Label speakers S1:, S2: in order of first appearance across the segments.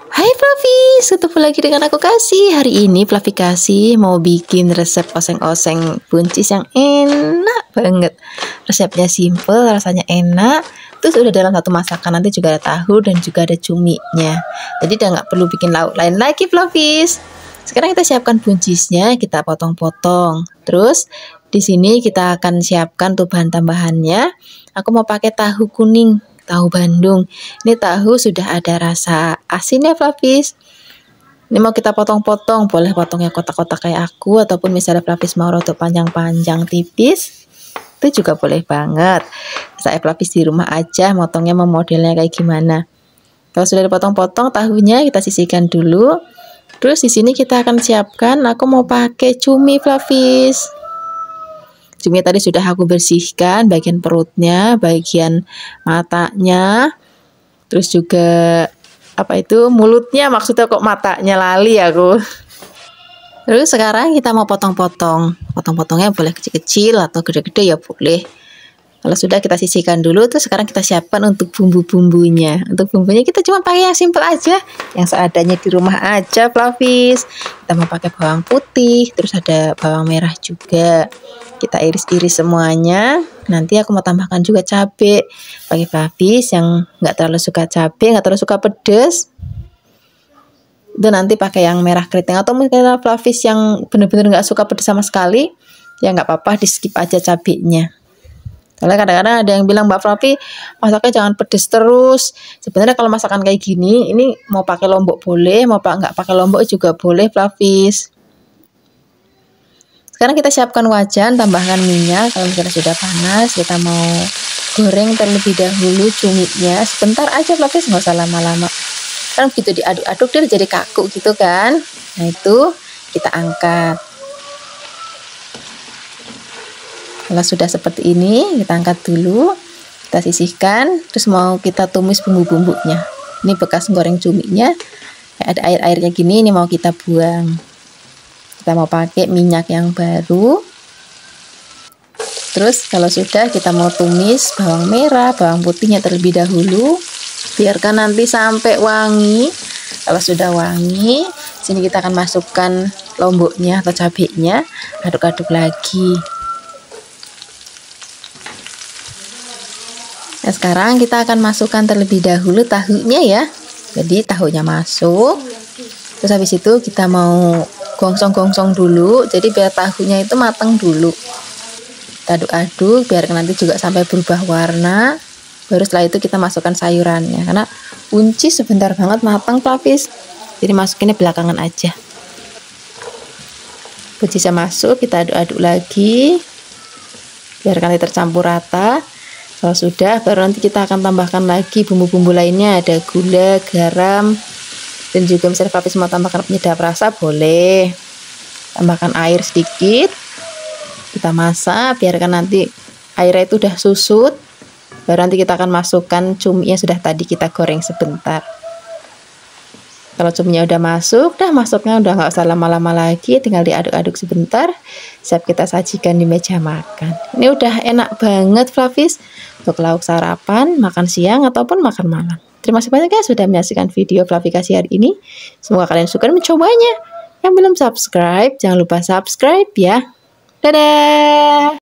S1: Hai Fluffy, ketemu lagi dengan aku Kasih. Hari ini Fluffy Kasih mau bikin resep oseng-oseng buncis yang enak banget. Resepnya simple, rasanya enak. Terus udah dalam satu masakan, nanti juga ada tahu dan juga ada cuminya. Jadi udah nggak perlu bikin lauk lain lagi Fluffies. Sekarang kita siapkan buncisnya, kita potong-potong. Terus di sini kita akan siapkan tuh bahan tambahannya. Aku mau pakai tahu kuning, tahu Bandung. Ini tahu sudah ada rasa asinnya Fluffies. Ini mau kita potong-potong, boleh potongnya kotak-kotak kayak aku, ataupun misalnya Fluffies mau rotok panjang-panjang tipis, itu juga boleh banget. Saya Fluffies di rumah aja, motongnya mau modelnya kayak gimana. Kalau sudah dipotong-potong tahunya kita sisihkan dulu. Terus di sini kita akan siapkan, aku mau pakai cumi Fluffies. Cumi tadi sudah aku bersihkan, bagian perutnya, bagian matanya, terus juga mulutnya, maksudnya kok matanya lali aku. Terus sekarang kita mau potong-potong. Potong-potongnya boleh kecil-kecil atau gede-gede ya boleh. Kalau sudah kita sisihkan dulu, terus sekarang kita siapkan untuk bumbu-bumbunya. Untuk bumbunya kita cuma pakai yang simple aja, yang seadanya di rumah aja Fluffies. Kita mau pakai bawang putih, terus ada bawang merah juga. Kita iris-iris semuanya. Nanti aku mau tambahkan juga cabai. Bagi Fluffies yang nggak terlalu suka cabai, nggak terlalu suka pedas, itu nanti pakai yang merah keriting. Atau mungkin Fluffies yang benar-benar nggak suka pedas sama sekali, ya nggak apa-apa, di skip aja cabainya. Soalnya kadang-kadang ada yang bilang, Mbak Fluffy, masaknya jangan pedes terus. Sebenarnya kalau masakan kayak gini, ini mau pakai lombok boleh, mau nggak pakai lombok juga boleh Fluffies. Sekarang kita siapkan wajan, tambahkan minyak. Kalau misalnya sudah panas, kita mau goreng terlebih dahulu cuminya. Sebentar aja Fluffies, nggak usah lama-lama. Kan begitu diaduk-aduk dia jadi kaku gitu kan. Nah itu kita angkat. Kalau sudah seperti ini, kita angkat dulu, kita sisihkan, terus mau kita tumis bumbu-bumbunya. Ini bekas goreng cuminya, ada air-airnya gini, ini mau kita buang. Kita mau pakai minyak yang baru. Terus kalau sudah, kita mau tumis bawang merah, bawang putihnya terlebih dahulu. Biarkan nanti sampai wangi. Kalau sudah wangi, sini kita akan masukkan lomboknya atau cabenya, aduk-aduk lagi. Nah, sekarang kita akan masukkan terlebih dahulu tahunya ya. Jadi tahunya masuk. Terus habis itu kita mau gongsong-gongsong dulu. Jadi biar tahunya itu matang dulu. Kita aduk-aduk biar nanti juga sampai berubah warna. Baru setelah itu kita masukkan sayurannya. Karena buncis sebentar banget matang Fluffies. Jadi masukinnya belakangan aja. Buncisnya masuk, kita aduk-aduk lagi. Biarkan nanti tercampur rata. Kalau sudah, baru nanti kita akan tambahkan lagi bumbu-bumbu lainnya. Ada gula, garam, dan juga misalnya Fluffies mau tambahkan penyedap rasa, boleh. Tambahkan air sedikit. Kita masak, biarkan nanti airnya itu udah susut. Baru nanti kita akan masukkan cumi yang sudah tadi kita goreng sebentar. Kalau cuminya udah masuk, masuknya udah nggak usah lama-lama lagi, tinggal diaduk-aduk sebentar. Siap kita sajikan di meja makan. Ini udah enak banget Fluffies untuk lauk sarapan, makan siang ataupun makan malam. Terima kasih banyak ya sudah menyaksikan video Fluffy Kasih hari ini. Semoga kalian suka dan mencobanya. Yang belum subscribe, jangan lupa subscribe ya. Dadah.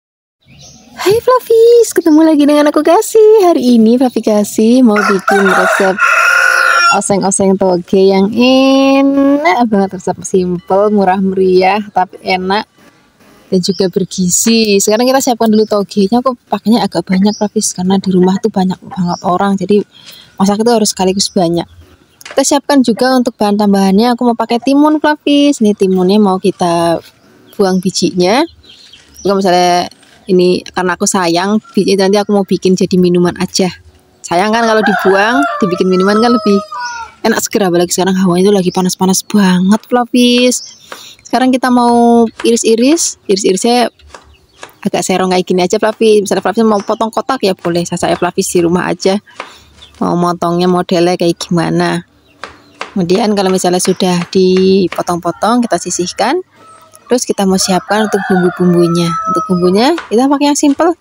S1: Hai Fluffies, ketemu lagi dengan aku Kasih. Hari ini Fluffy Kasih mau bikin resep oseng-oseng toge yang enak banget. Resep simple, murah meriah, tapi enak dan juga bergizi. Sekarang kita siapkan dulu togenya. Aku pakainya agak banyak Fluffies karena di rumah tuh banyak banget orang, jadi masak itu harus sekaligus banyak. Kita siapkan juga untuk bahan tambahannya. Aku mau pakai timun Fluffies. Ini timunnya mau kita buang bijinya. Kalau misalnya ini karena aku sayang bijinya, nanti aku mau bikin jadi minuman aja. Sayang kan kalau dibuang, dibikin minuman kan lebih enak seger. Apalagi sekarang hawanya itu lagi panas-panas banget Fluffies. Sekarang kita mau iris-irisnya agak serong kayak gini aja Fluffies. Misalnya Fluffies mau potong kotak ya boleh, saya Fluffies di rumah aja. Mau motongnya modelnya kayak gimana. Kemudian kalau misalnya sudah dipotong-potong, kita sisihkan. Terus kita mau siapkan untuk bumbu-bumbunya. Untuk bumbunya kita pakai yang simple.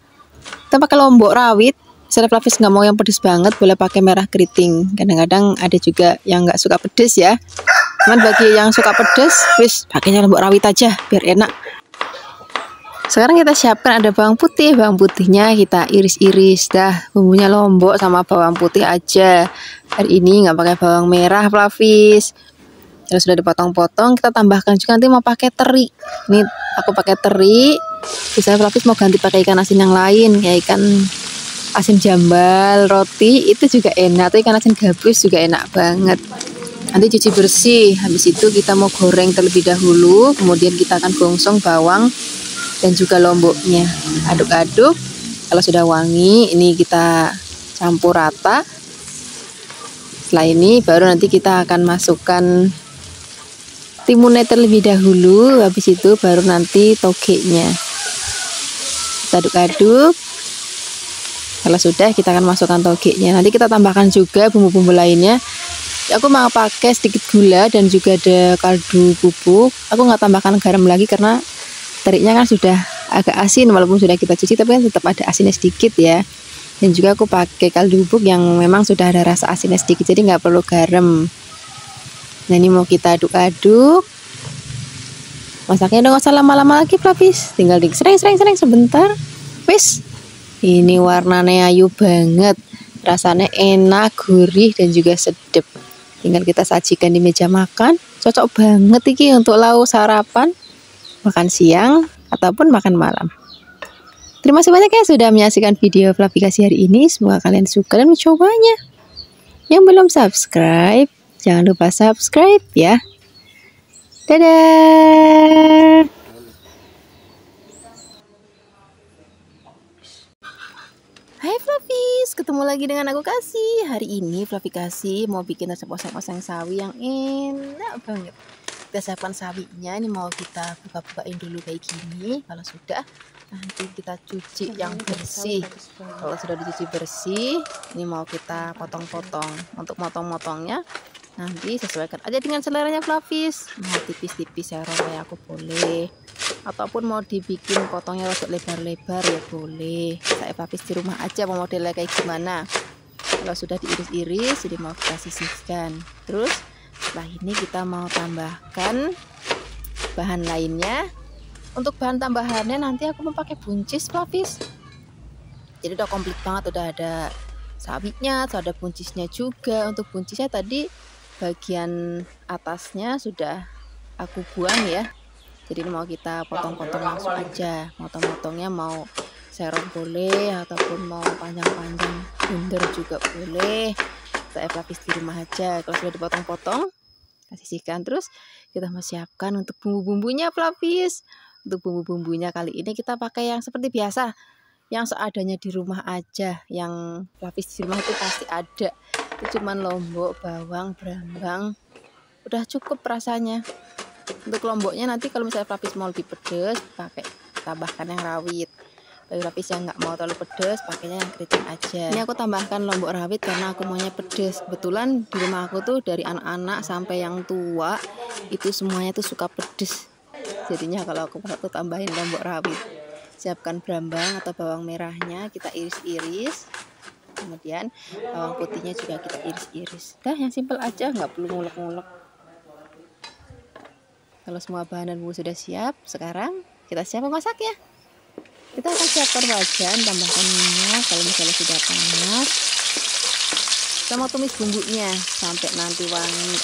S1: Kita pakai lombok rawit. Misalnya Flavis nggak mau yang pedes banget, boleh pakai merah keriting. Kadang-kadang ada juga yang nggak suka pedes ya. Cuman bagi yang suka pedes, wis pakainya lombok rawit aja biar enak. Sekarang kita siapkan ada bawang putih. Bawang putihnya kita iris-iris. Dah bumbunya lombok sama bawang putih aja. Hari ini nggak pakai bawang merah Flavis. Kalau sudah dipotong-potong, kita tambahkan juga nanti mau pakai teri. Ini aku pakai teri. Bisa Flavis mau ganti pakai ikan asin yang lain, kayak ikan asin jambal, roti itu juga enak. Atau ikan asin gabus juga enak banget. Nanti cuci bersih. Habis itu kita mau goreng terlebih dahulu. Kemudian kita akan gongsong bawang dan juga lomboknya. Aduk-aduk. Kalau sudah wangi, ini kita campur rata. Setelah ini baru nanti kita akan masukkan timunnya terlebih dahulu. Habis itu baru nanti togenya. Kita aduk-aduk. Kalau sudah, kita akan masukkan togenya. Nanti kita tambahkan juga bumbu-bumbu lainnya. Aku mau pakai sedikit gula dan juga ada kaldu bubuk. Aku nggak tambahkan garam lagi karena teriknya kan sudah agak asin, walaupun sudah kita cuci, tapi kan tetap ada asinnya sedikit ya. Dan juga aku pakai kaldu bubuk yang memang sudah ada rasa asinnya sedikit, jadi nggak perlu garam. Nah ini mau kita aduk-aduk. Masaknya udah nggak usah lama-lama lagi Flavis, tinggal sering sebentar. Wis. Ini warnanya ayu banget, rasanya enak, gurih dan juga sedap. Tinggal kita sajikan di meja makan. Cocok banget ini untuk lauk sarapan, makan siang ataupun makan malam. Terima kasih banyak ya sudah menyaksikan video Flavikasi hari ini. Semoga kalian suka dan mencobanya. Yang belum subscribe, jangan lupa subscribe ya. Dadah. Hai Flavis, ketemu lagi dengan aku Kasih. Hari ini Flavikasi mau bikin resep oseng-oseng sawi yang enak banget. Kita siapkan sawinya, ini mau kita buka-bukain dulu kayak gini. Kalau sudah, nanti kita cuci yang bersih. Kalau sudah dicuci bersih, ini mau kita potong-potong. Untuk motong-motongnya nanti sesuaikan aja dengan seleranya Flavis. Mau tipis-tipis serong kayak aku boleh, ataupun mau dibikin potongnya rada lebar-lebar ya boleh. Saya Flavis di rumah aja mau modelnya kayak gimana. Kalau sudah diiris-iris, jadi mau kita sisihkan. Terus setelah ini kita mau tambahkan bahan lainnya. Untuk bahan tambahannya nanti aku mau pakai buncis Flavis. Jadi udah komplit banget, udah ada sawinya, ada buncisnya juga. Untuk buncisnya tadi bagian atasnya sudah aku buang ya. Jadi mau kita potong-potong langsung aja. Potong-potongnya mau serong boleh, ataupun mau panjang-panjang bunder juga boleh. Saya Flavis di rumah aja. Kalau sudah dipotong-potong, kita sisihkan. Terus kita mau siapkan untuk bumbu-bumbunya Flavis. Untuk bumbu-bumbunya kali ini kita pakai yang seperti biasa, yang seadanya di rumah aja. Yang Flavis di rumah itu pasti ada. Itu cuman lombok, bawang, brambang, udah cukup rasanya. Untuk lomboknya nanti kalau misalnya Flavis mau lebih pedas, pakai tambahkan yang rawit. Bagi Flavis yang nggak mau terlalu pedas, pakainya yang keriting aja. Ini aku tambahkan lombok rawit karena aku maunya pedas. Kebetulan di rumah aku tuh dari anak-anak sampai yang tua itu semuanya tuh suka pedas. Jadinya kalau aku tuh tambahin lombok rawit. Siapkan brambang atau bawang merahnya, kita iris-iris. Kemudian bawang putihnya juga kita iris-iris. Dah yang simple aja, nggak perlu ngulek-ngulek. Kalau semua bahan dan bumbu sudah siap, sekarang kita siap memasak ya. Kita akan siapkan wajan, tambahkan minyak. Kalau misalnya sudah panas, kita mau tumis bumbunya sampai nanti wangi.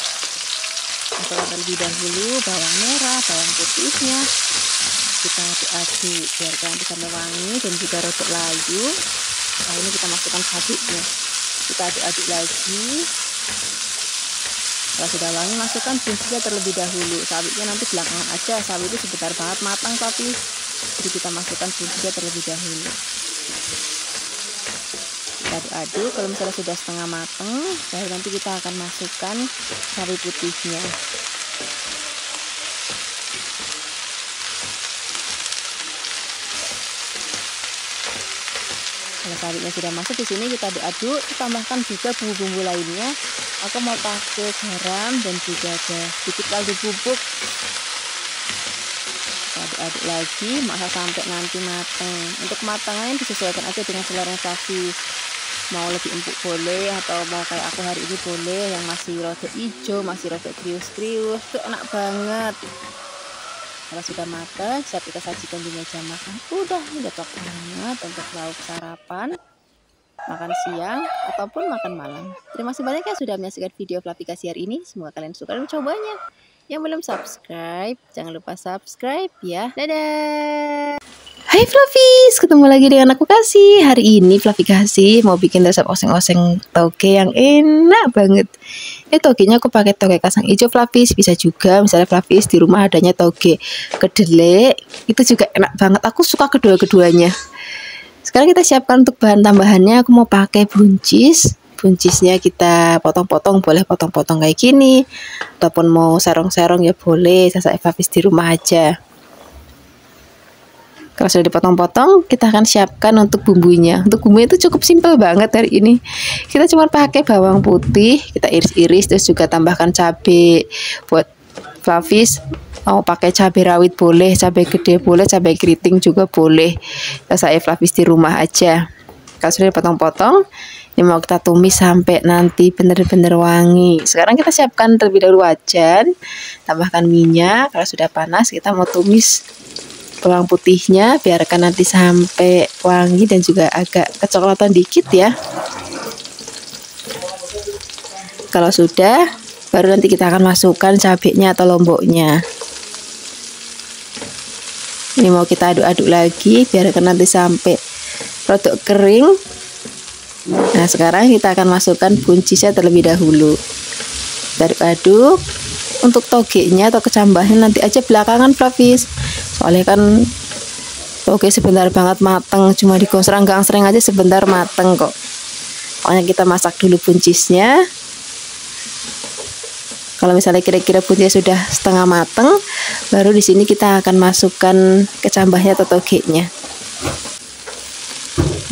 S1: Masukkan terlebih dahulu bawang merah, bawang putihnya. Kita aduk-aduk biar nanti sampai wangi dan juga rodok layu. Nah ini kita masukkan sawinya, kita aduk-aduk lagi. Kalau sudah wangi, masukkan buncisnya terlebih dahulu. Sawinya nanti belakangan aja, sawi itu sebentar banget matang tapi jadi kita masukkan buncisnya terlebih dahulu. Kita aduk-aduk. Kalau misalnya sudah setengah matang, baru nanti kita akan masukkan sawi putihnya. Kalau sawinya sudah masuk di sini, kita aduk-aduk, tambahkan juga bumbu-bumbu lainnya. Aku mau pakai garam dan juga ada sedikit kaldu bubuk. Kita aduk-aduk lagi, masak sampai nanti matang. Untuk kematangannya disesuaikan aja dengan selera Flavis. mau lebih empuk boleh, atau mau kayak aku hari ini boleh, yang masih rada hijau, masih rada krius-krius, itu enak banget. Kalau sudah matang, siap kita sajikan di meja makan. Udah waktu banget untuk lauk sarapan, makan siang, ataupun makan malam. Terima kasih banyak ya sudah menyaksikan video aplikasi hari ini. Semoga kalian suka dan mencobanya. Yang belum subscribe, jangan lupa subscribe ya. Dadah! Hai Fluffies, ketemu lagi dengan aku Kasih. Hari ini Fluffy Kasih mau bikin resep oseng-oseng toge yang enak banget. Ini togenya aku pakai toge kacang hijau Fluffies. Bisa juga misalnya Fluffies di rumah adanya toge kedelai, itu juga enak banget. Aku suka kedua-keduanya. Sekarang kita siapkan untuk bahan tambahannya. Aku mau pakai buncis. Buncisnya kita potong-potong, boleh potong-potong kayak gini, ataupun mau serong-serong ya boleh. Saya Fluffies di rumah aja. Kalau sudah dipotong-potong, kita akan siapkan untuk bumbunya. Untuk bumbunya itu cukup simpel banget hari ini. Kita cuma pakai bawang putih, kita iris-iris, terus juga tambahkan cabai. Buat Fluffies mau pakai cabai rawit boleh, cabai gede boleh, cabai keriting juga boleh. Saya Fluffies di rumah aja. Kalau sudah dipotong-potong, ini mau kita tumis sampai nanti benar-benar wangi. Sekarang kita siapkan terlebih dahulu wajan, tambahkan minyak. Kalau sudah panas, kita mau tumis bawang putihnya, biarkan nanti sampai wangi dan juga agak kecoklatan dikit ya. Kalau sudah, baru nanti kita akan masukkan cabenya atau lomboknya. Ini mau kita aduk-aduk lagi, biarkan nanti sampai rodok kering. Nah, sekarang kita akan masukkan buncisnya terlebih dahulu. Aduk-aduk. Untuk togenya atau kecambahnya nanti aja belakangan Fluffies. Soalnya kan toge sebentar banget mateng, cuma digosok renggang-sereng aja sebentar mateng kok. Pokoknya kita masak dulu buncisnya. Kalau misalnya kira-kira buncisnya sudah setengah mateng, baru di sini kita akan masukkan kecambahnya atau togenya.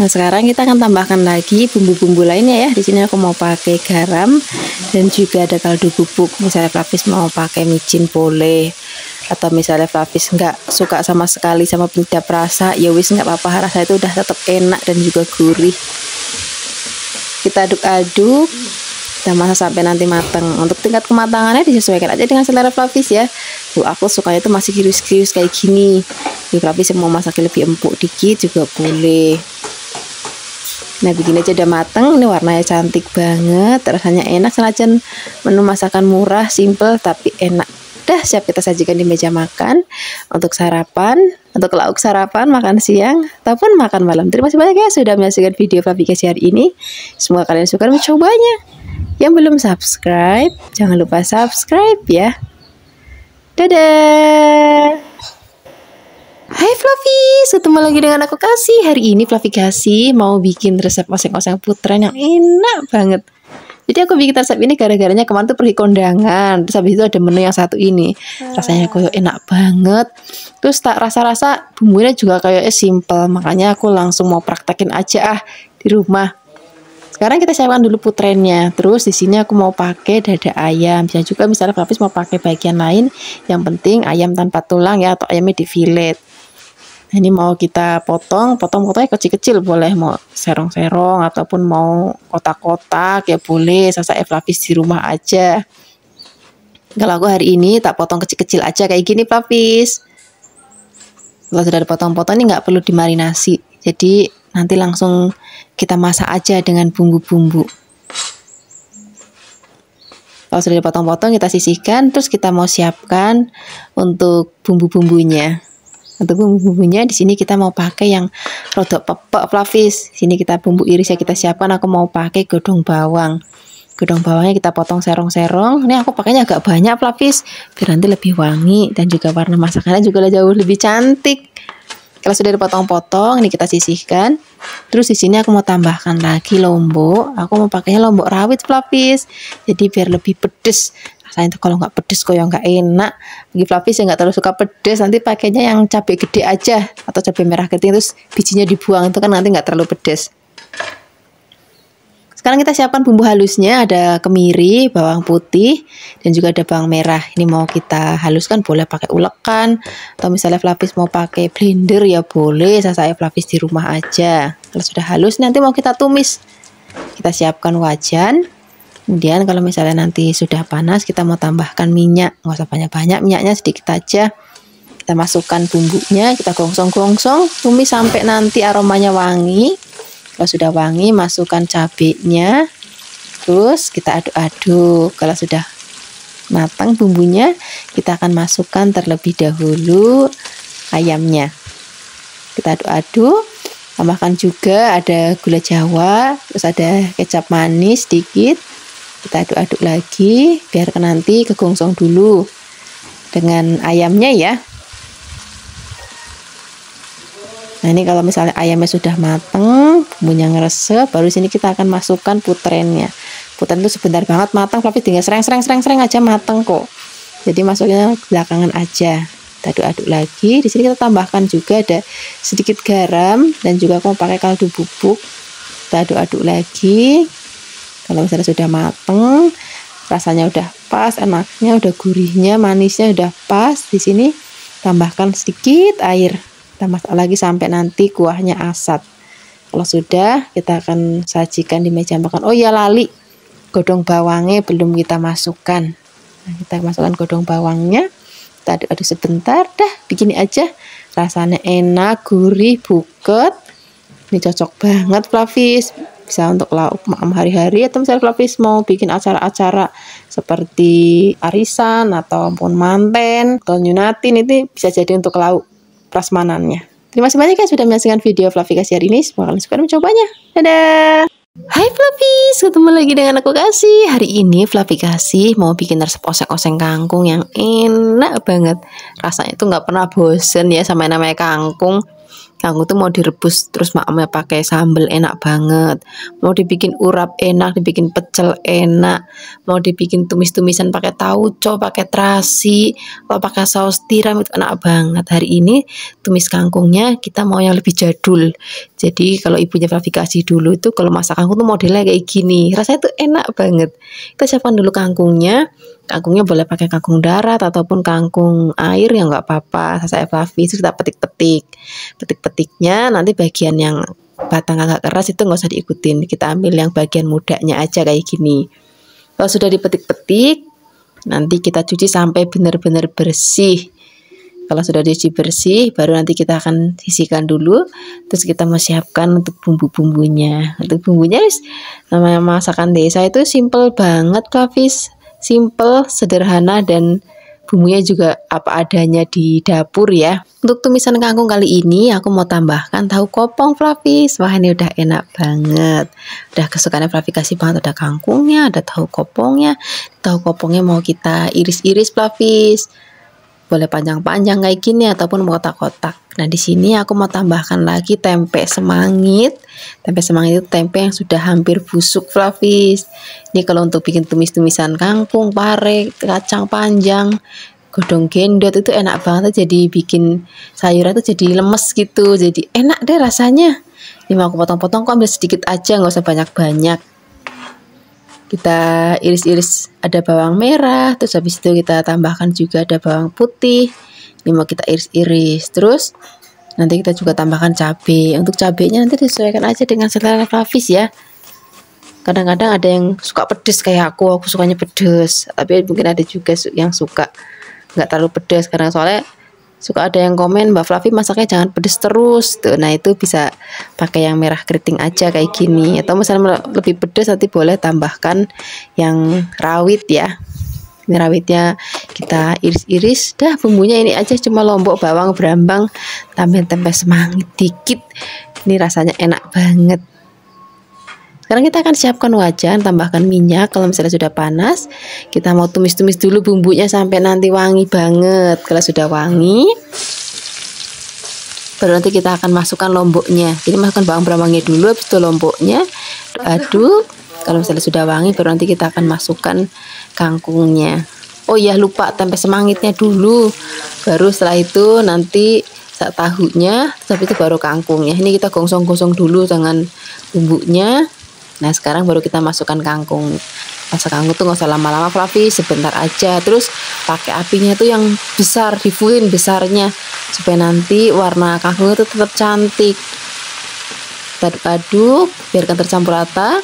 S1: Nah, sekarang kita akan tambahkan lagi bumbu-bumbu lainnya ya. Di sini aku mau pakai garam dan juga ada kaldu bubuk. Misalnya Fluffies mau pakai micin boleh, atau misalnya Fluffies nggak suka sama sekali sama penyedap rasa, ya wis nggak apa-apa, rasa itu udah tetap enak dan juga gurih. Kita aduk-aduk, kita masak sampai nanti matang. Untuk tingkat kematangannya disesuaikan aja dengan selera Fluffies ya. Aku sukanya itu masih krius-krius kayak gini. Di Fluffies mau masaknya lebih empuk dikit juga boleh. Nah, begini aja udah mateng. Ini warnanya cantik banget, rasanya enak. Senajan menu masakan murah, simple tapi enak. Udah siap kita sajikan di meja makan untuk sarapan, untuk lauk sarapan, makan siang, ataupun makan malam. Terima kasih banyak ya sudah menyaksikan video aplikasi hari ini. Semoga kalian suka mencobanya. Yang belum subscribe, jangan lupa subscribe ya. Dadah. Hai Fluffies, ketemu lagi dengan aku Kasih. Hari ini Fluffy Kasih mau bikin resep oseng-oseng putren yang enak banget. Jadi aku bikin resep ini gara-garanya kemarin tuh pergi kondangan. Terus habis itu ada menu yang satu ini. Rasanya kayak enak banget. Terus tak rasa-rasa bumbunya juga kayak simple. Makanya aku langsung mau praktekin aja di rumah. Sekarang kita siapkan dulu putrennya. Terus di sini aku mau pakai dada ayam. Bisa juga misalnya Fluffies mau pakai bagian lain. Yang penting ayam tanpa tulang ya, atau ayamnya di fillet. Nah, ini mau kita potong-potongnya kecil-kecil boleh, mau serong-serong ataupun mau kotak-kotak ya boleh. Saya Fluffies di rumah aja. Kalau aku hari ini tak potong kecil-kecil aja kayak gini Fluffies. Kalau sudah dipotong-potong ini nggak perlu dimarinasi. Jadi nanti langsung kita masak aja dengan bumbu-bumbu. Kalau sudah dipotong-potong kita sisihkan, terus kita mau siapkan untuk bumbu-bumbunya. Untuk bumbu-bumbunya di sini kita mau pakai yang rodok pepek Fluffies. Sini kita bumbu iris ya kita siapkan. Aku mau pakai godong bawang. Godong bawangnya kita potong serong-serong. Ini aku pakainya agak banyak Fluffies, biar nanti lebih wangi dan juga warna masakannya juga jauh lebih cantik. Kalau sudah dipotong-potong, ini kita sisihkan. Terus di sini aku mau tambahkan lagi lombok. Aku mau pakainya lombok rawit Fluffies. Jadi biar lebih pedes. Rasanya tuh kalau nggak pedes kok yang nggak enak. Bagi Fluffies yang nggak terlalu suka pedes, nanti pakainya yang cabai gede aja atau cabai merah keriting, terus bijinya dibuang, itu kan nanti nggak terlalu pedes. Sekarang kita siapkan bumbu halusnya, ada kemiri, bawang putih, dan juga ada bawang merah. Ini mau kita haluskan, boleh pakai ulekan, atau misalnya Fluffies mau pakai blender ya boleh, saya Fluffies di rumah aja. Kalau sudah halus nanti mau kita tumis. Kita siapkan wajan. Kemudian kalau misalnya nanti sudah panas, kita mau tambahkan minyak. Nggak usah banyak-banyak, minyaknya sedikit aja. Kita masukkan bumbunya, kita gongsong-gongsong, tumis sampai nanti aromanya wangi. Kalau sudah wangi, masukkan cabenya. Terus kita aduk-aduk. Kalau sudah matang bumbunya, kita akan masukkan terlebih dahulu ayamnya. Kita aduk-aduk. Tambahkan juga ada gula jawa, terus ada kecap manis sedikit. Kita aduk-aduk lagi, biarkan nanti kegongsong dulu dengan ayamnya ya. Nah ini kalau misalnya ayamnya sudah matang, bumbunya ngeresep, baru sini kita akan masukkan puterennya. Puteren itu sebentar banget matang, tapi tinggal sereng aja matang kok. Jadi masuknya belakangan aja. Kita aduk-aduk lagi. Di sini kita tambahkan juga ada sedikit garam dan juga aku mau pakai kaldu bubuk. Kita aduk-aduk lagi. Kalau misalnya sudah mateng, rasanya udah pas, enaknya udah gurihnya, manisnya udah pas. Di sini tambahkan sedikit air. Kita masak lagi sampai nanti kuahnya asat. Kalau sudah, kita akan sajikan di meja makan. Oh ya lali, godong bawangnya belum kita masukkan. Nah, kita masukkan godong bawangnya. Kita aduk-aduk sebentar, dah begini aja. Rasanya enak, gurih, buket. Ini cocok banget Flavis. Bisa untuk lauk malam hari-hari, atau misalnya Flavis mau bikin acara-acara seperti arisan ataupun manten atau nyunatin, itu bisa jadi untuk lauk prasmanannya. Terima kasih banyak ya sudah menyaksikan video Flavikasi hari ini. Semoga kalian suka dan mencobanya. Dadah. Hai Flavis, ketemu lagi dengan aku Kasih. Hari ini Flavikasi mau bikin resep oseng-oseng kangkung yang enak banget. Rasanya tuh nggak pernah bosen ya sama namanya kangkung. Kangkung tuh mau direbus terus maknya pakai sambal enak banget. Mau dibikin urap enak, dibikin pecel enak. Mau dibikin tumis-tumisan pakai tauco, pakai terasi, atau pakai saus tiram itu enak banget. Hari ini tumis kangkungnya kita mau yang lebih jadul. Jadi kalau ibunya Flavikasi dulu itu kalau masak kangkung tuh modelnya kayak gini. Rasanya tuh enak banget. Kita siapkan dulu kangkungnya. Kangkungnya boleh pakai kangkung darat ataupun kangkung air yang nggak apa-apa. Saya Flavis kita petik-petik. Petik-petiknya nanti bagian yang batang agak keras itu nggak usah diikutin. Kita ambil yang bagian mudanya aja kayak gini. Kalau sudah dipetik-petik, nanti kita cuci sampai benar-benar bersih. Kalau sudah dicuci bersih, baru nanti kita akan sisihkan dulu. Terus kita mau siapkan untuk bumbu-bumbunya. Untuk bumbunya namanya masakan desa itu simple banget Flavis. Simple, sederhana, dan bumbunya juga apa adanya di dapur ya. Untuk tumisan kangkung kali ini aku mau tambahkan tahu kopong Flavis. Wah ini udah enak banget. Udah kesukaan Flavikasi banget, ada kangkungnya, ada tahu kopongnya. Tahu kopongnya mau kita iris-iris Flavis. Boleh panjang-panjang kayak gini ataupun kotak-kotak. Nah di sini aku mau tambahkan lagi tempe semangit. Tempe semangit itu tempe yang sudah hampir busuk Flavis. Ini kalau untuk bikin tumis-tumisan kangkung, pare, kacang panjang, godong gendot itu enak banget. Jadi bikin sayuran itu jadi lemes gitu. Jadi enak deh rasanya. Ini mau aku potong-potong, aku ambil sedikit aja, nggak usah banyak-banyak. Kita iris-iris ada bawang merah, terus habis itu kita tambahkan juga ada bawang putih. Ini mau kita iris-iris. Terus nanti kita juga tambahkan cabai. Untuk cabainya nanti disesuaikan aja dengan selera Flavis ya. Kadang-kadang ada yang suka pedes kayak aku sukanya pedes. Tapi mungkin ada juga yang suka nggak terlalu pedes, karena soalnya suka ada yang komen Mbak Flavi masaknya jangan pedes terus tuh. Nah itu bisa pakai yang merah keriting aja kayak gini, atau misalnya lebih pedes nanti boleh tambahkan yang rawit ya. Ini rawitnya kita iris-iris. Dah bumbunya ini aja, cuma lombok, bawang, brambang, tambahin tempe semangit dikit. Ini rasanya enak banget. Sekarang kita akan siapkan wajan, tambahkan minyak. Kalau misalnya sudah panas, kita mau tumis-tumis dulu bumbunya sampai nanti wangi banget. Kalau sudah wangi, baru nanti kita akan masukkan lomboknya. Jadi masukkan bawang brambangnya dulu, habis itu lomboknya aduk. Kalau misalnya sudah wangi, baru nanti kita akan masukkan kangkungnya. Oh iya lupa, tempe semangitnya dulu. Baru setelah itu nanti tahunya, tapi itu baru kangkungnya. Ini kita gosong-gosong dulu dengan bumbunya. Nah sekarang baru kita masukkan kangkung. Masak kangkung tuh nggak usah lama-lama Flavis, sebentar aja. Terus pakai apinya tuh yang besar, difullin besarnya, supaya nanti warna kangkung itu tetap cantik. Kita aduk-aduk, biarkan tercampur rata.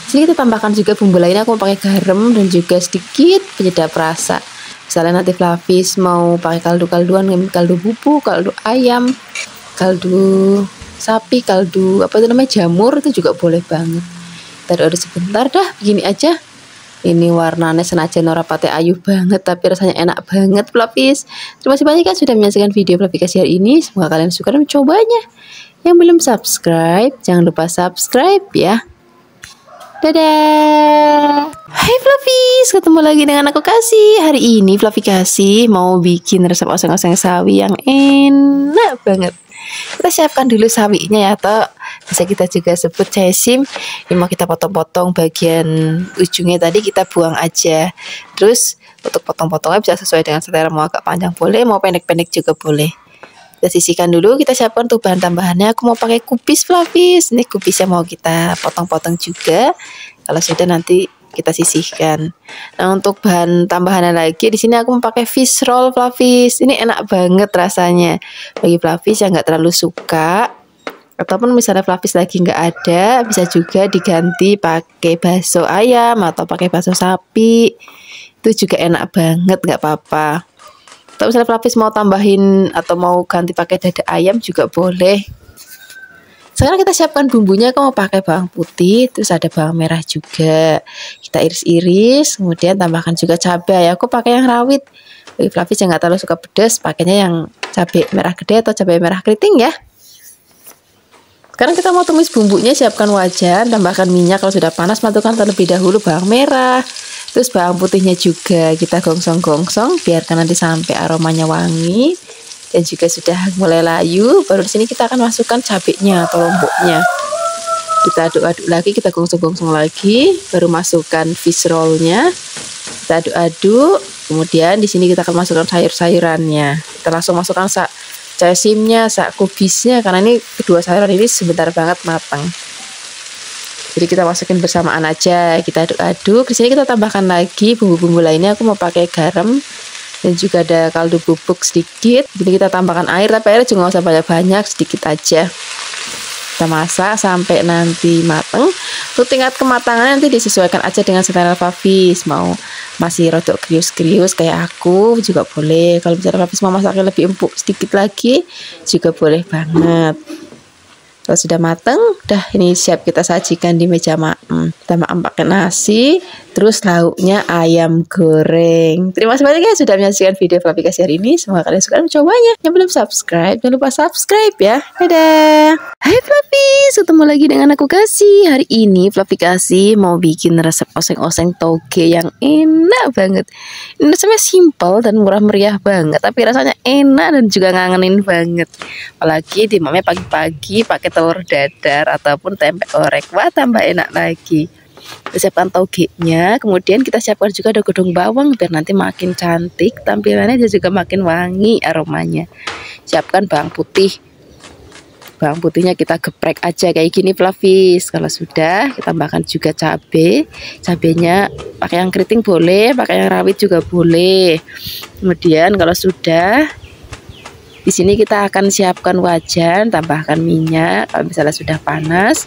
S1: Sini kita tambahkan juga bumbu lainnya, aku mau pakai garam dan juga sedikit penyedap rasa. Misalnya nanti Flavis mau pakai kaldu-kalduan, kaldu bubuk, kaldu ayam, kaldu sapi, kaldu apa itu namanya jamur, itu juga boleh banget. Kita aduk sebentar dah, begini aja. Ini warnanya senajan ora pate ayu banget, tapi rasanya enak banget Flavis. Terima kasih banyak kan sudah menyaksikan video Flavikasi hari ini. Semoga kalian suka dan mencobanya. Yang belum subscribe, jangan lupa subscribe ya. Dadah. Hai Flavis, ketemu lagi dengan aku Kasih. Hari ini Flavikasi mau bikin resep oseng-oseng sawi yang enak banget. Kita siapkan dulu sawinya ya, atau bisa kita juga sebut cesim. Ini mau kita potong-potong bagian ujungnya tadi, kita buang aja. Terus untuk potong-potongnya bisa sesuai dengan selera, mau agak panjang boleh, mau pendek-pendek juga boleh. Kita sisihkan dulu, kita siapkan untuk bahan tambahannya. Aku mau pakai kubis Flavis. Ini kubisnya mau kita potong-potong juga. Kalau sudah nanti kita sisihkan. Nah, untuk bahan tambahannya lagi di sini aku mau pakai fish roll Flavis. Ini enak banget rasanya. Bagi Flavis yang nggak terlalu suka, ataupun misalnya Flavis lagi nggak ada, bisa juga diganti pakai bakso ayam atau pakai bakso sapi. Itu juga enak banget, nggak apa-apa. Atau misalnya Flavis mau tambahin atau mau ganti pakai dada ayam juga boleh. Sekarang kita siapkan bumbunya. Aku mau pakai bawang putih, terus ada bawang merah juga. Kita iris-iris, kemudian tambahkan juga cabai. Aku pakai yang rawit. Bagi Flavis yang nggak terlalu suka pedas, pakainya yang cabai merah gede atau cabai merah keriting ya. Sekarang kita mau tumis bumbunya. Siapkan wajan, tambahkan minyak. Kalau sudah panas, masukkan terlebih dahulu bawang merah. Terus bawang putihnya juga kita gongsong-gongsong, biarkan nanti sampai aromanya wangi. Dan juga sudah mulai layu, baru di sini kita akan masukkan cabenya atau lomboknya. Kita aduk-aduk lagi, kita gongsong-gongsong lagi, baru masukkan fish rollnya. Kita aduk-aduk, kemudian di sini kita akan masukkan sayur-sayurannya. Kita langsung masukkan cesimnya, kubisnya, karena ini kedua sayuran ini sebentar banget matang. Jadi kita masukin bersamaan aja, kita aduk-aduk. Di sini kita tambahkan lagi bumbu-bumbu lainnya. Aku mau pakai garam dan juga ada kaldu bubuk sedikit. Jadi kita tambahkan air, tapi airnya juga nggak usah banyak-banyak, sedikit aja. Kita masak sampai nanti mateng. Untuk tingkat kematangan nanti disesuaikan aja dengan selera Flavis. Mau masih rodok krius-krius kayak aku juga boleh. Kalau misalnya Flavis mau masaknya lebih empuk sedikit lagi juga boleh banget. Kalau sudah mateng, dah ini siap kita sajikan di meja makan. Kita makan pakai nasi, terus lauknya ayam goreng. Terima kasih banyak ya sudah menyaksikan video Flavikasi hari ini. Semoga kalian suka mencobanya. Yang belum subscribe, jangan lupa subscribe ya. Dadah. Hai Flavis, ketemu lagi dengan aku Kasih. Hari ini Flavikasi mau bikin resep oseng-oseng toge yang enak banget. Ini resepnya simple dan murah meriah banget, tapi rasanya enak dan juga ngangenin banget. Apalagi dimamnya pagi-pagi pakai telur dadar ataupun tempe orek. Wah, tambah enak lagi. Kita siapkan togenya, kemudian kita siapkan juga ada godong bawang biar nanti makin cantik tampilannya dan juga makin wangi aromanya. Siapkan bawang putih. Bawang putihnya kita geprek aja kayak gini Flavis. Kalau sudah, kita tambahkan juga cabai. Cabenya pakai yang keriting boleh, pakai yang rawit juga boleh. Kemudian kalau sudah, di sini kita akan siapkan wajan, tambahkan minyak. Kalau misalnya sudah panas,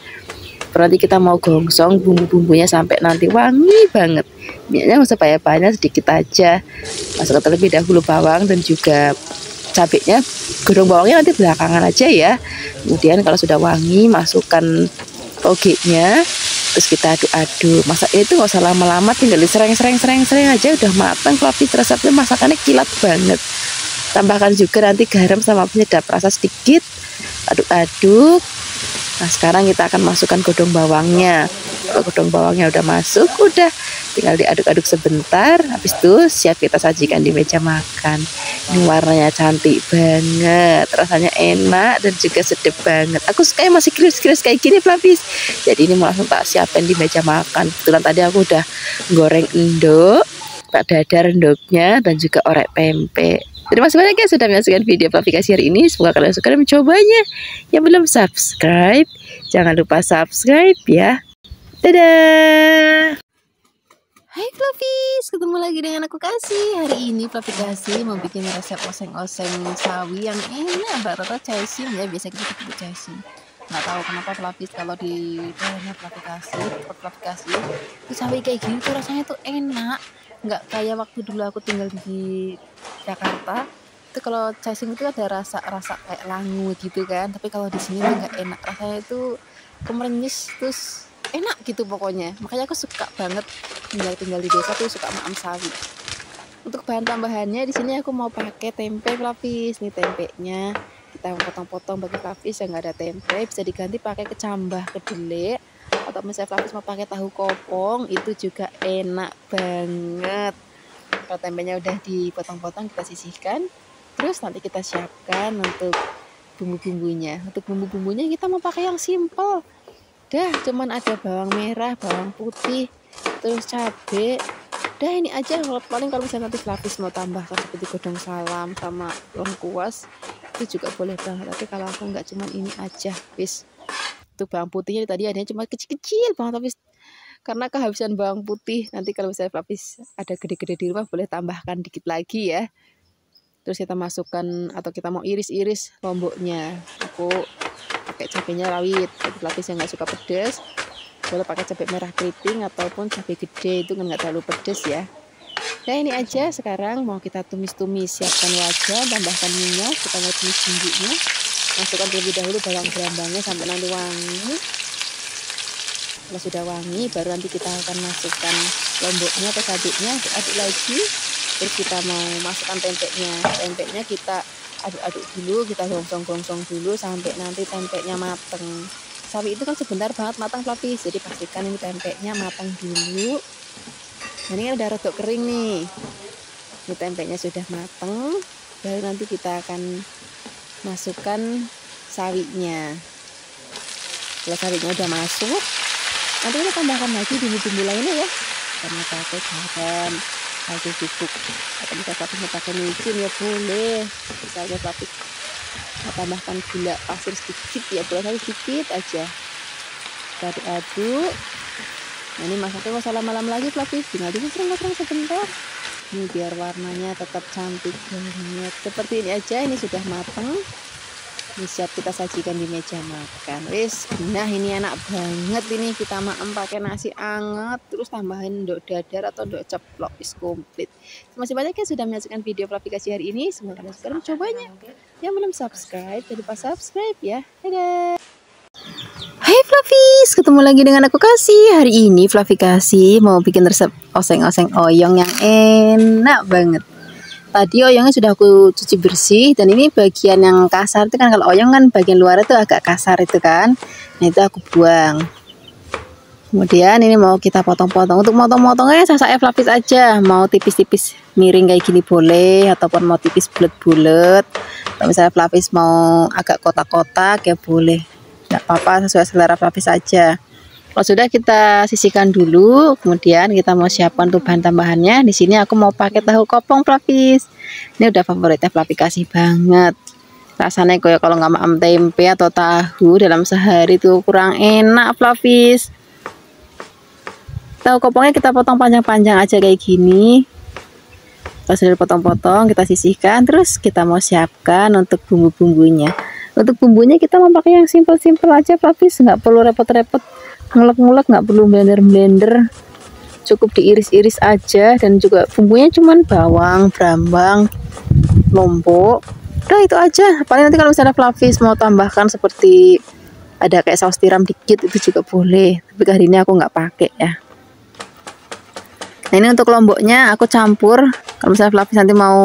S1: nanti kita mau gongsong bumbu-bumbunya sampai nanti wangi banget. Minyaknya nggak usah banyak-banyak, sedikit aja. Masukkan terlebih dahulu bawang dan juga cabenya. Godong bawangnya nanti belakangan aja ya. Kemudian kalau sudah wangi, masukkan togenya. Terus kita aduk-aduk. Masaknya itu nggak usah lama-lama, tinggal disereng-sereng aja udah matang. Flavis resepnya masakannya kilat banget. Tambahkan juga nanti garam sama penyedap rasa sedikit. Aduk-aduk. Nah, sekarang kita akan masukkan godong bawangnya. Kalau godong bawangnya udah masuk, udah tinggal diaduk-aduk sebentar. Habis itu siap kita sajikan di meja makan. Ini warnanya cantik banget, rasanya enak dan juga sedap banget. Aku sukanya masih krius-krius kayak gini Flavis. Jadi ini mau langsung tak siapin di meja makan. Kebetulan tadi aku udah goreng endok, tak dadar endoknya dan juga orek pempek. Terima kasih banyak ya sudah menyaksikan video Flavikasi hari ini. Semoga kalian suka dan mencobanya. Yang belum subscribe, jangan lupa subscribe ya. Dadah. Hai Flavis, ketemu lagi dengan aku Kasih. Hari ini Flavikasi mau bikin resep oseng-oseng sawi yang enak banget atau cesim ya, biasa kita sebut cesim. Nggak tahu kenapa pelapis kalau di bahannya pelapis itu cabai kayak gini tuh rasanya tuh enak, nggak kayak waktu dulu aku tinggal di Jakarta. Itu kalau casing itu ada rasa kayak langu gitu kan, tapi kalau di sini tuh nggak enak, rasanya itu kemerenyes terus enak gitu pokoknya. Makanya aku suka banget tinggal di desa tuh, suka makan sawi. Untuk bahan tambahannya di sini aku mau pakai tempe pelapis. Nih tempenya kita potong-potong bagi pelapis yang nggak ada tempe, bisa diganti pakai kecambah, kedelai, atau misalnya pelapis mau pakai tahu kopong, itu juga enak banget. Kalau tempenya udah dipotong-potong kita sisihkan, terus nanti kita siapkan untuk bumbu-bumbunya. Untuk bumbu-bumbunya kita mau pakai yang simple, dah cuman ada bawang merah, bawang putih, terus cabai. Dah ini aja. Paling kalau misalnya nanti pelapis mau tambahkan seperti godong salam sama lengkuas, itu juga boleh banget, tapi kalau aku nggak, cuman ini aja wis. Untuk bawang putihnya tadi adanya cuma kecil-kecil banget, tapi karena kehabisan bawang putih, nanti kalau misalnya pelapis ada gede-gede di rumah boleh tambahkan dikit lagi ya. Terus kita masukkan, atau kita mau iris-iris lomboknya, aku pakai cabenya rawit. Jadi pelapis yang nggak suka pedas boleh pakai cabai merah keriting ataupun cabai gede, itu kan nggak terlalu pedas ya. Nah ini aja. Sekarang mau kita tumis-tumis, siapkan wajan, tambahkan minyak, kita mau tumis bumbunya, masukkan terlebih dahulu bawang berambangnya sampai nanti wangi. Kalau sudah wangi baru nanti kita akan masukkan lomboknya atau cabenya, aduk lagi. Terus kita mau masukkan tempenya kita aduk-aduk dulu, kita gongsong-gongsong dulu sampai nanti tempenya mateng. Sawi itu kan sebentar banget matang pelapis, jadi pastikan ini tempenya matang dulu. Nah, ini kan udah rodok kering nih. Ini tempenya sudah matang, baru nanti kita akan masukkan sawinya. Kalau sawinya udah masuk, nanti kita tambahkan lagi bumbu-bumbu lainnya ya. Karena pakai garam, pakai bubuk, atau bisa pakai micin ya boleh. Misalnya pelapis tambahkan gula pasir sedikit ya, boleh sedikit aja. Kita aduk-aduk. Nah, ini masaknya nggak usah lama-lama lagi pelapis, tinggal diserang-serang sebentar. Ini biar warnanya tetap cantik banget. Seperti ini aja, ini sudah matang. Ini siap kita sajikan di meja makan. Wis, nah ini enak banget ini, kita makan pakai nasi anget, terus tambahin ndok dadar atau ndok ceplok, is komplit. Terima kasih banyak yang sudah menyaksikan video aplikasi hari ini. Semoga kalian suka mencobanya. Yang belum subscribe, jangan lupa subscribe ya. Dadah. Hai Flavis, ketemu lagi dengan aku Kasih. Hari ini Flavi Kasih mau bikin resep oseng-oseng oyong yang enak banget. Tadi oyongnya sudah aku cuci bersih, dan ini bagian yang kasar itu kan, kalau oyong kan bagian luar itu agak kasar itu kan. Nah itu aku buang. Kemudian ini mau kita potong-potong. Untuk motong-motongnya saya Flavis aja. Mau tipis-tipis miring kayak gini boleh, ataupun mau tipis bulat-bulat. Kalau misalnya Flavis mau agak kotak-kotak ya boleh. Nggak apa-apa, sesuai selera Flavis saja. Kalau sudah kita sisihkan dulu, kemudian kita mau siapkan tuh bahan tambahannya. Di sini aku mau pakai tahu kopong Flavis. Ini udah favoritnya Flavi Kasih banget. Rasanya kayak kalau nggak makan tempe atau tahu dalam sehari tuh kurang enak Flavis. Tahu kopongnya kita potong panjang-panjang aja kayak gini. Kalau sudah potong-potong kita sisihkan, terus kita mau siapkan untuk bumbu-bumbunya. Untuk bumbunya kita mau pakai yang simple-simple aja Flavis, nggak perlu repot-repot ngulek-ngulek, nggak perlu blender-blender, cukup diiris-iris aja. Dan juga bumbunya cuman bawang, brambang, lombok, udah itu aja. Paling nanti kalau misalnya Flavis mau tambahkan seperti ada kayak saus tiram dikit, itu juga boleh, tapi hari ini aku nggak pakai ya. Nah ini untuk lomboknya aku campur. Kalau misalnya Flavis nanti mau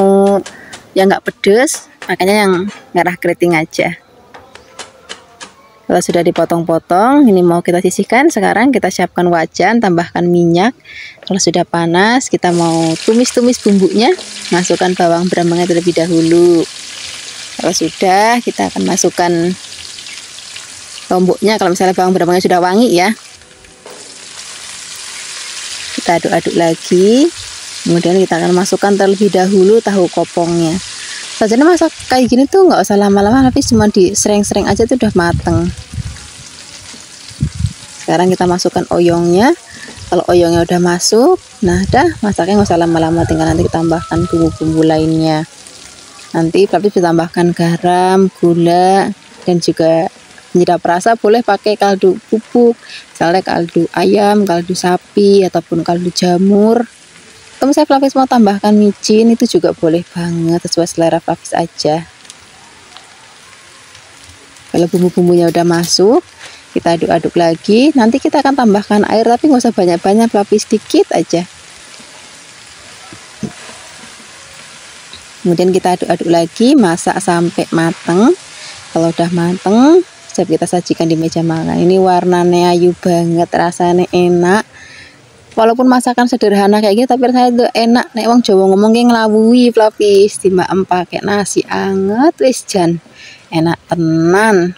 S1: yang nggak pedes, makanya yang merah keriting aja. Kalau sudah dipotong-potong, ini mau kita sisihkan. Sekarang kita siapkan wajan, tambahkan minyak. Kalau sudah panas, kita mau tumis-tumis bumbunya. Masukkan bawang berambangnya terlebih dahulu. Kalau sudah, kita akan masukkan lomboknya. Kalau misalnya bawang berambangnya sudah wangi ya, kita aduk-aduk lagi. Kemudian kita akan masukkan terlebih dahulu tahu kopongnya. Jadi masak kayak gini tuh nggak usah lama-lama, tapi cuma disering-sering aja tuh udah mateng. Sekarang kita masukkan oyongnya. Kalau oyongnya udah masuk, nah dah masaknya nggak usah lama-lama, tinggal nanti kita tambahkan bumbu-bumbu lainnya. Nanti Flavis ditambahkan garam, gula, dan juga Tidak rasa boleh pakai kaldu bubuk, misalnya kaldu ayam, kaldu sapi, ataupun kaldu jamur. Atau misalnya Flavis mau tambahkan micin, itu juga boleh banget, sesuai selera Flavis aja. Kalau bumbu-bumbunya udah masuk, kita aduk-aduk lagi. Nanti kita akan tambahkan air, tapi nggak usah banyak-banyak, Flavis sedikit aja. Kemudian kita aduk-aduk lagi, masak sampai mateng. Kalau udah mateng, siap kita sajikan di meja makan. Ini warnanya ayu banget, rasanya enak. Walaupun masakan sederhana kayak gini, tapi rasanya itu enak. Nek wong Jawa ngomong ki nglawuhi Flavis, timbang pakai nasi anget wis jan enak tenan.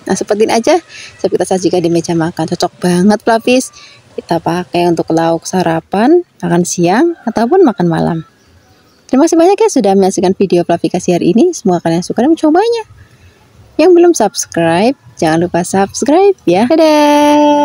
S1: Nah, seperti ini aja siap kita sajikan di meja makan. Cocok banget Flavis. Kita pakai untuk lauk sarapan, makan siang, ataupun makan malam. Terima kasih banyak ya sudah menyaksikan video Flavikasi hari ini. Semoga kalian suka dan mencobanya. Yang belum subscribe, jangan lupa subscribe ya. Dadah!